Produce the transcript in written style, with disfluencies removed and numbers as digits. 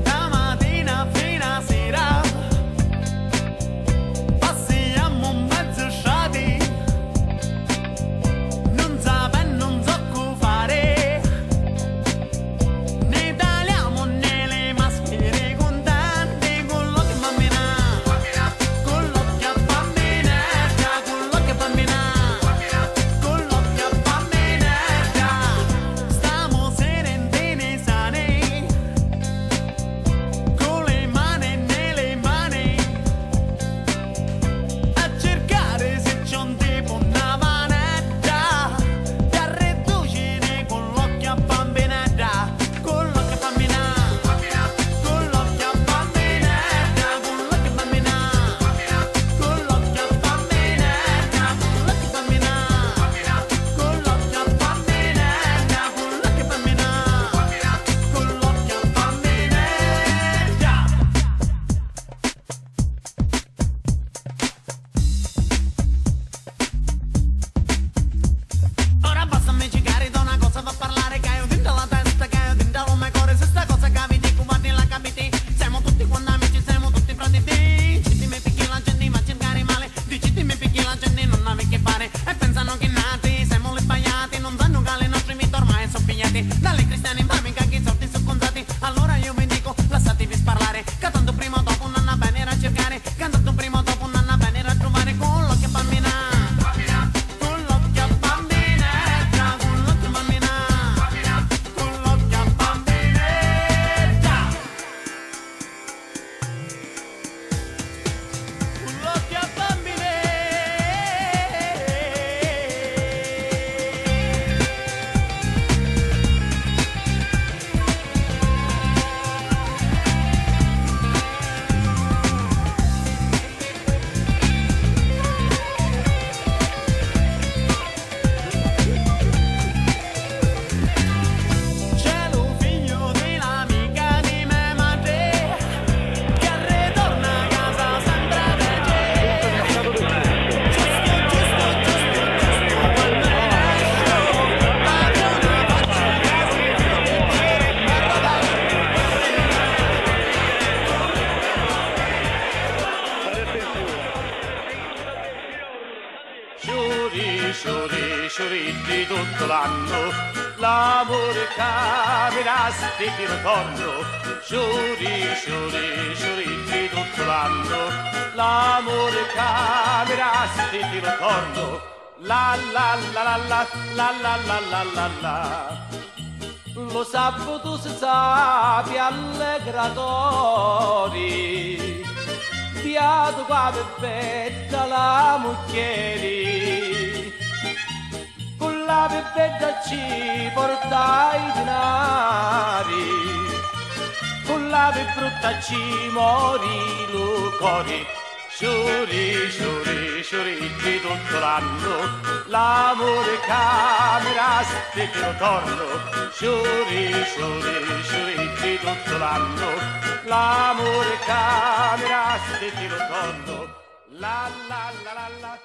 Da mattina fino a sera passiamo mezzo sciati, non sapendo non so cosa fare, ne tagliamo nelle maschere contenti con l'occhio bambina, con l'occhio bambina, con l'occhio bambina, con l'occhio bambina, stiamo sereni sani, con le mani nelle mani, a cercare se c'è un tipo una manetta, da riducere con l'occhio bambinetta, con l'occhio bambina, con l'occhio bambinetta, con l'occhio bambina, con l'occhio bambinetta, con l'occhio bambina, con l'occhio bambinetta, con l'occhio bambina, con l'occhio bambinetta. Ora basta me cicare da una cosa da parlare, che io dentro la testa, che io dentro il mio cuore, se sta cosa capiti, guardi la capiti, siamo tutti quanti amici, siamo tutti fratelli, diciti mi picchi la gente, ma cercare male, diciti mi picchi la gente, non ha che fare, e pensano che nati, siamo le sbagliati, non sanno che le nostre vite ormai sono pigliati, dalle cristiane infami che i soldi sono contati, allora io vi dico, lasciatevi sparlare, che tanto prima o dopo non ha bene a cercare, che tanto prima o dopo non ha bene a trovare, con l'occhio bambina. Con l'occhio bambinetta, con l'occhio bambina, con l'occhio bambinetta, con l'occhio bambinetta. C'è un figlio dell'amica di mia madre che ritorna a casa sempre veggio. Giusto, quando nasce, padrona faccia così, Sciuri, sciuri, sciuritti tutto l'anno, l'amore capirà se ti ritorno. Sciuri, sciuri, sciuritti tutto l'anno, l'amore capirà se ti ritorno. La la la la la la la la la la la. Lo sabato si sapi allegratori, Beato qua perfetta la mucchieri, con la perfetta ci porta i denari, con la più brutta ci mori lo cori. Sciuri, sciuri, sciuritti tutto l'anno, l'amore camera se te lo torno. Sciuri, sciuri, sciuritti tutto l'anno, l'amore camera se te lo torno. La la la la la.